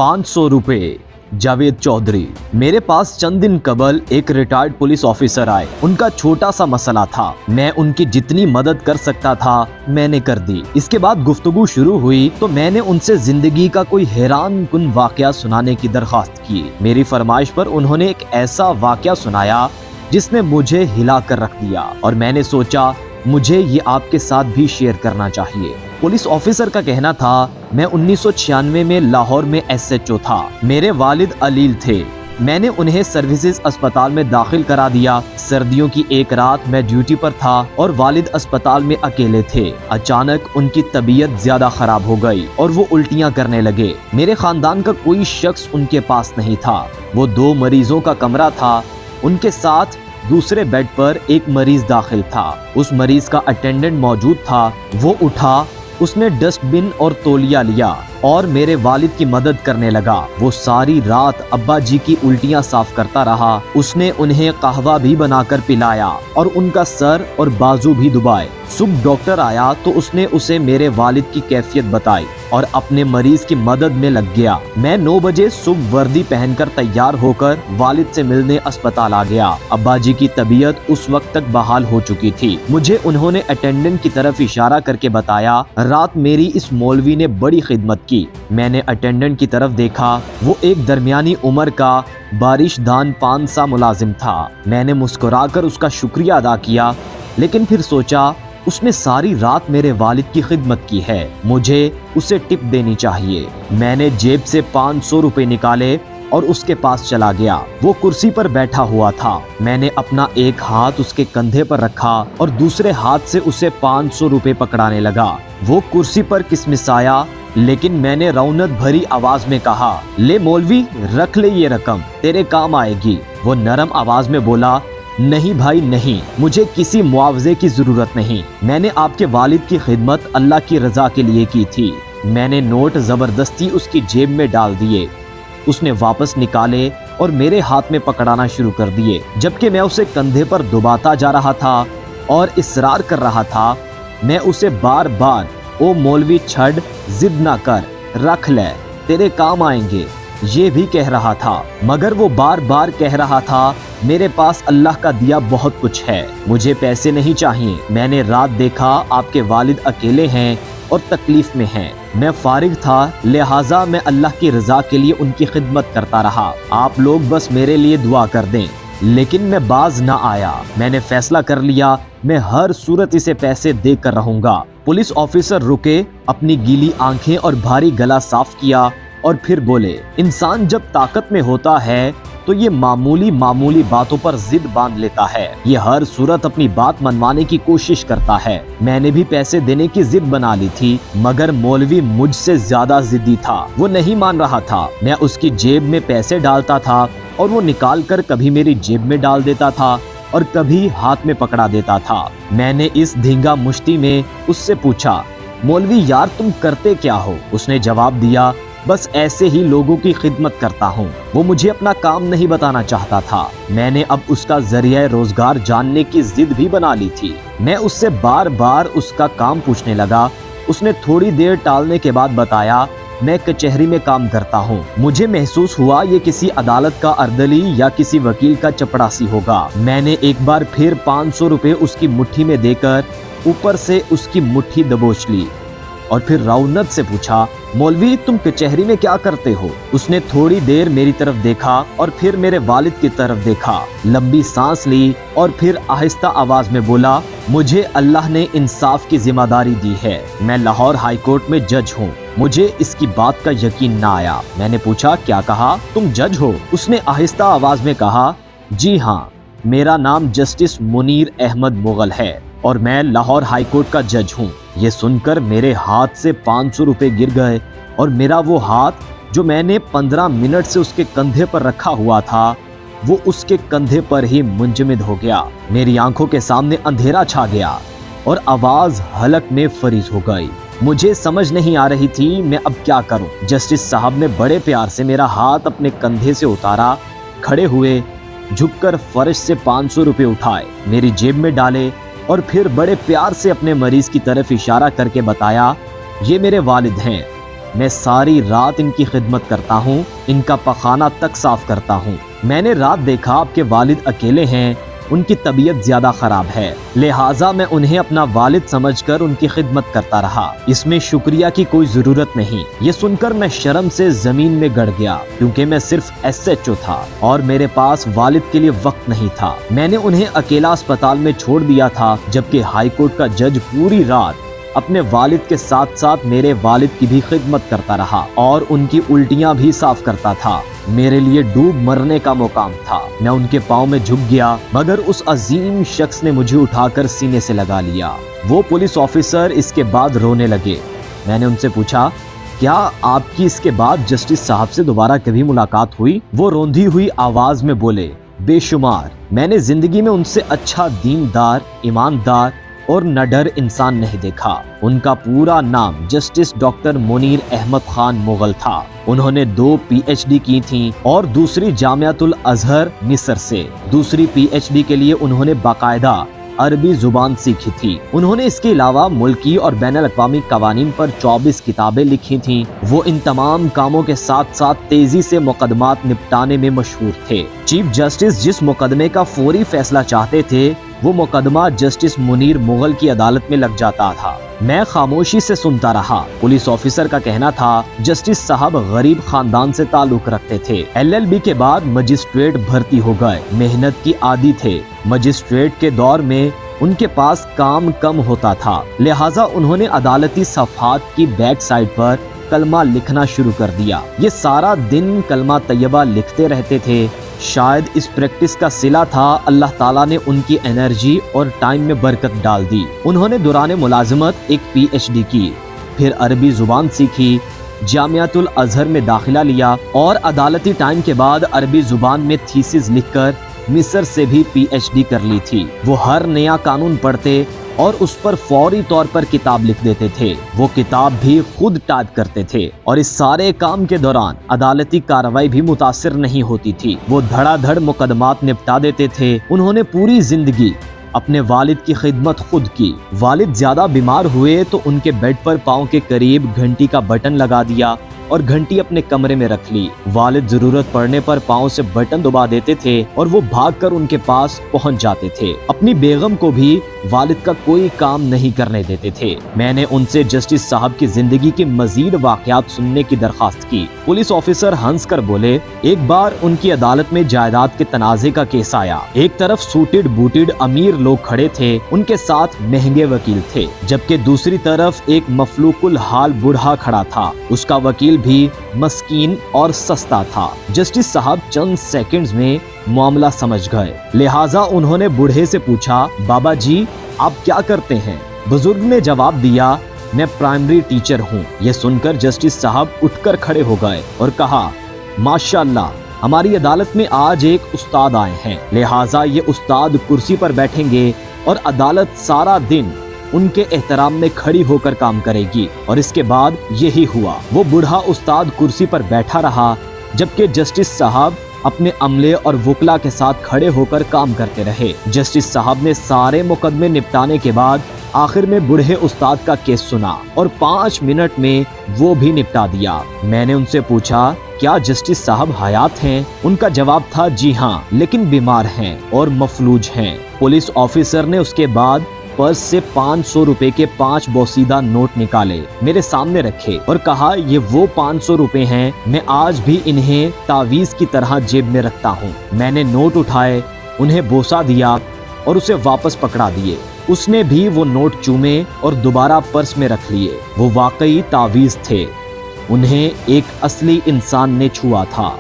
500 रुपए। जावेद चौधरी। मेरे पास चंद दिन कबल एक रिटायर्ड पुलिस ऑफिसर आए। उनका छोटा सा मसला था, मैं उनकी जितनी मदद कर सकता था मैंने कर दी। इसके बाद गुफ्तगू शुरू हुई तो मैंने उनसे जिंदगी का कोई हैरान कुन वाकया सुनाने की दरख्वास्त की। मेरी फरमाइश पर उन्होंने एक ऐसा वाकया सुनाया जिसने मुझे हिला कर रख दिया और मैंने सोचा मुझे ये आपके साथ भी शेयर करना चाहिए। पुलिस ऑफिसर का कहना था, मैं 1996 में लाहौर में SHO था। मेरे वालिद अलील थे। मैंने उन्हें सर्विसेज अस्पताल में दाखिल करा दिया। सर्दियों की एक रात मैं ड्यूटी पर था और वालिद अस्पताल में अकेले थे। अचानक उनकी तबीयत ज्यादा खराब हो गई और वो उल्टियां करने लगे। मेरे खानदान का कोई शख्स उनके पास नहीं था। वो 2 मरीजों का कमरा था। उनके साथ दूसरे बेड पर एक मरीज दाखिल था। उस मरीज का अटेंडेंट मौजूद था। वो उठा, उसने डस्टबिन और तौलिया लिया और मेरे वालिद की मदद करने लगा। वो सारी रात अब्बा जी की उल्टियां साफ करता रहा। उसने उन्हें कहवा भी बनाकर पिलाया और उनका सर और बाजू भी दुबाए। सुबह डॉक्टर आया तो उसने उसे मेरे वालिद की कैफियत बताई और अपने मरीज की मदद में लग गया। मैं 9 बजे सुबह वर्दी पहनकर तैयार होकर वालिद से मिलने अस्पताल आ गया। अब्बा जी की तबीयत उस वक्त तक बहाल हो चुकी थी। मुझे उन्होंने अटेंडेंट की तरफ इशारा करके बताया, रात मेरी इस मौलवी ने बड़ी खिदमत की। मैंने अटेंडेंट की तरफ देखा। वो एक दरमियानी उम्र का बारिशदान पान सा मुलाजिम था। मैंने मुस्कुराकर उसका शुक्रिया अदा किया, लेकिन फिर सोचा उसने सारी रात मेरे वालिद की खिदमत की है, मुझे उसे टिप देनी चाहिए। मैंने जेब से 500 रुपए निकाले और उसके पास चला गया। वो कुर्सी पर बैठा हुआ था। मैंने अपना एक हाथ उसके कंधे पर रखा और दूसरे हाथ से उसे 500 रुपए पकड़ाने लगा। वो कुर्सी पर किसमिसाया, लेकिन मैंने रौनक भरी आवाज में कहा, ले मौलवी, रख ले ये रकम, तेरे काम आएगी। वो नरम आवाज में बोला, नहीं भाई नहीं, मुझे किसी मुआवजे की जरूरत नहीं। मैंने आपके वालिद की खिदमत अल्लाह की रजा के लिए की थी। मैंने नोट जबरदस्ती उसकी जेब में डाल दिए। उसने वापस निकाले और मेरे हाथ में पकड़ाना शुरू कर दिए, जबकि मैं उसे कंधे पर दुबाता जा रहा था और इसरार कर रहा था। मैं उसे बार बार, ओ मौलवी छड़, जिद ना कर, रख ले, तेरे काम आएंगे, ये भी कह रहा था, मगर वो बार बार कह रहा था, मेरे पास अल्लाह का दिया बहुत कुछ है, मुझे पैसे नहीं चाहिए। मैंने रात देखा आपके वालिद अकेले हैं और तकलीफ में हैं। मैं फारिग था, लिहाजा मैं अल्लाह की रजा के लिए उनकी खिदमत करता रहा। आप लोग बस मेरे लिए दुआ कर दें। लेकिन मैं बाज ना आया। मैंने फैसला कर लिया, मैं हर सूरत इसे पैसे देकर रहूंगा। पुलिस ऑफिसर रुके, अपनी गीली आंखें और भारी गला साफ किया और फिर बोले, इंसान जब ताकत में होता है तो ये मामूली बातों पर जिद बांध लेता है। ये हर सूरत अपनी बात मनवाने की कोशिश करता है। मैंने भी पैसे देने की जिद बना ली थी, मगर मौलवी मुझसे ज्यादा जिद्दी था। वो नहीं मान रहा था। मैं उसकी जेब में पैसे डालता था और वो निकाल कर कभी मेरी जेब में डाल देता था और कभी हाथ में पकड़ा देता था। मैंने इस धींगा मुश्ती में उससे पूछा, मौलवी यार तुम करते क्या हो? उसने जवाब दिया, बस ऐसे ही लोगों की खिदमत करता हूँ। वो मुझे अपना काम नहीं बताना चाहता था। मैंने अब उसका जरिया रोजगार जानने की जिद भी बना ली थी। मैं उससे बार बार उसका काम पूछने लगा। उसने थोड़ी देर टालने के बाद बताया, मैं कचहरी में काम करता हूँ। मुझे महसूस हुआ ये किसी अदालत का अर्दली या किसी वकील का चपड़ासी होगा। मैंने एक बार फिर 500 रुपए उसकी मुट्ठी में देकर ऊपर से उसकी मुट्ठी दबोच ली और फिर रौनक से पूछा, मौलवी तुम कचहरी में क्या करते हो? उसने थोड़ी देर मेरी तरफ देखा और फिर मेरे वालिद की तरफ देखा, लंबी सांस ली और फिर आहिस्ता आवाज में बोला, मुझे अल्लाह ने इंसाफ की जिम्मेदारी दी है। मैं लाहौर हाई कोर्ट में जज हूँ। मुझे इसकी बात का यकीन ना आया। मैंने पूछा, क्या कहा? तुम जज हो? उसने आहिस्ता आवाज में कहा, जी हाँ, मेरा नाम जस्टिस मुनीर अहमद मुगल है और मैं लाहौर हाई कोर्ट का जज हूँ। ये सुनकर मेरे हाथ से 500 रुपए गिर गए और मेरा वो हाथ जो मैंने 15 मिनट से उसके कंधे पर रखा हुआ था, वो उसके कंधे पर ही मुंजमद हो गया। मेरी आंखों के सामने अंधेरा छा गया और आवाज हलक में फरीज हो गई। मुझे समझ नहीं आ रही थी मैं अब क्या करूं। जस्टिस साहब ने बड़े प्यार से मेरा हाथ अपने कंधे से उतारा, खड़े हुए, झुककर फर्श से 500 रुपए उठाए, मेरी जेब में डाले और फिर बड़े प्यार से अपने मरीज की तरफ इशारा करके बताया, ये मेरे वालिद हैं, میں ساری رات ان کی خدمت کرتا ہوں، ان کا پخانہ تک صاف کرتا ہوں۔ میں نے رات دیکھا آپ کے والد اکیلے ہیں، ان کی طبیعت زیادہ خراب ہے، لہٰذا میں انہیں اپنا والد سمجھ کر ان کی خدمت کرتا رہا، اس میں شکریہ کی کوئی ضرورت نہیں۔ یہ سن کر میں شرم سے زمین میں گڑ گیا، کیونکہ میں صرف SHO تھا اور میرے پاس والد کے لیے وقت نہیں تھا۔ میں نے انہیں اکیلا اسپتال میں چھوڑ دیا تھا، جبکہ ہائی کورٹ کا جج پوری رات اپنے والد کے ساتھ ساتھ میرے والد کی بھی خدمت کرتا رہا اور ان کی الٹیاں بھی صاف کرتا تھا۔ میرے لیے ڈوب مرنے کا مقام تھا۔ میں ان کے پاؤں میں جھک گیا، مگر اس عظیم شخص نے مجھے اٹھا کر سینے سے لگا لیا۔ وہ پولیس آفیسر اس کے بعد رونے لگے۔ میں نے ان سے پوچھا، کیا آپ کی اس کے بعد جسٹس صاحب سے دوبارہ کبھی ملاقات ہوئی؟ وہ روندی ہوئی آواز میں بولے، بے شمار۔ میں نے زندگی میں ان سے اچھا دیندار، ایماندار اور نڈر انسان نہیں دیکھا۔ ان کا پورا نام جسٹس ڈاکٹر منیر احمد خان مغل تھا۔ انہوں نے 2 PhD کی تھیں اور دوسری جامعۃ الازہر مصر سے۔ دوسری PhD کے لیے انہوں نے باقاعدہ عربی زبان سیکھی تھی۔ انہوں نے اس کے علاوہ ملکی اور بین الاقوامی قوانین پر 24 کتابیں لکھی تھیں۔ وہ ان تمام کاموں کے ساتھ ساتھ تیزی سے مقدمات نپٹانے میں مشہور تھے۔ چیف جسٹس جس مقدمے کا فوری فیصلہ چاہتے تھے، وہ مقدمہ جسٹس منیر مغل کی عدالت میں لگ جاتا تھا۔ میں خاموشی سے سنتا رہا۔ پولیس آفیسر کا کہنا تھا، جسٹس صاحب غریب خاندان سے تعلق رکھتے تھے، LLB کے بعد مجسٹریٹ بھرتی ہو گئے، محنت کی عادی تھے۔ مجسٹریٹ کے دور میں ان کے پاس کام کم ہوتا تھا، لہٰذا انہوں نے عدالتی صفحات کی بیک سائڈ پر کلمہ لکھنا شروع کر دیا۔ یہ سارا دن کلمہ طیبہ لکھتے رہتے تھے۔ شاید اس پریکٹس کا صلہ تھا، اللہ تعالیٰ نے ان کی انرجی اور ٹائم میں برکت ڈال دی۔ انہوں نے دوران ملازمت ایک PhD کی، پھر عربی زبان سیکھی، جامعۃ الازہر میں داخلہ لیا اور عدالتی ٹائم کے بعد عربی زبان میں تھیسس لکھ کر مصر سے بھی PhD کر لی تھی۔ وہ ہر نیا قانون پڑھتے اور اس پر فوری طور پر کتاب لکھ دیتے تھے۔ وہ کتاب بھی خود ٹائپ کرتے تھے اور اس سارے کام کے دوران عدالتی کارروائی بھی متاثر نہیں ہوتی تھی۔ وہ دھڑا دھڑ مقدمات نپٹا دیتے تھے۔ انہوں نے پوری زندگی اپنے والد کی خدمت خود کی۔ والد زیادہ بیمار ہوئے تو ان کے بیڈ پر پاؤں کے قریب گھنٹی کا بٹن لگا دیا اور گھنٹی اپنے کمرے میں رکھ لی۔ والد ضرورت پڑنے پر پاؤں سے بٹن دبا دیتے تھے اور وہ بھاگ کر ان کے پاس پہنچ جاتے تھے۔ اپنی بیگم کو بھی والد کا کوئی کام نہیں کرنے دیتے تھے۔ میں نے ان سے جسٹس صاحب کی زندگی کے مزید واقعات سننے کی درخواست کی۔ پولیس آفیسر ہنس کر بولے، ایک بار ان کی عدالت میں جائیداد کے تنازع کا کیس آیا۔ ایک طرف سوٹڈ بوٹڈ امیر لوگ کھڑے تھے، ان کے ساتھ مہنگے وکیل تھے، جبکہ دوسری طرف ایک مفلوق الحال بوڑھا کھڑا تھا۔ اس کا وکیل بھی مسکین اور سستا تھا۔ جسٹس صاحب چند سیکنڈز میں معاملہ سمجھ گئے، لہٰذا انہوں نے بوڑھے سے پوچھا، بابا جی آپ کیا کرتے ہیں؟ بزرگ نے جواب دیا، میں پرائمری ٹیچر ہوں۔ یہ سن کر جسٹس صاحب اٹھ کر کھڑے ہو گئے اور کہا، ماشاءاللہ، ہماری عدالت میں آج ایک استاد آئے ہیں، لہٰذا یہ استاد کرسی پر بیٹھیں گے اور عدالت سارا دن ان کے احترام میں کھڑی ہو کر کام کرے گی۔ اور اس کے بعد یہی ہوا۔ وہ بوڑھا استاد کرسی پر بیٹھا رہا، جبکہ جسٹس صاحب اپنے عملے اور وکلا کے ساتھ کھڑے ہو کر کام کرتے رہے۔ جسٹس صاحب نے سارے مقدمے نپٹانے کے بعد آخر میں بوڑھے استاد کا کیس سنا اور 5 منٹ میں وہ بھی نپٹا دیا۔ میں نے ان سے پوچھا، کیا جسٹس صاحب حیات ہیں؟ ان کا جواب تھا، جی ہاں، لیکن بیمار ہیں اور مفلوج ہیں۔ پولیس آفیسر نے اس کے بعد پرس سے 500 روپے کے 5 بوسیدہ نوٹ نکالے، میرے سامنے رکھے اور کہا، یہ وہ 500 روپے ہیں، میں آج بھی انہیں تعویذ کی طرح جیب میں رکھتا ہوں۔ میں نے نوٹ اٹھائے، انہیں بوسہ دیا اور اسے واپس پکڑا دیے۔ اس نے بھی وہ نوٹ چومے اور دوبارہ پرس میں رکھ لیے۔ وہ واقعی تعویذ تھے، انہیں ایک اصلی انسان نے چھوا تھا۔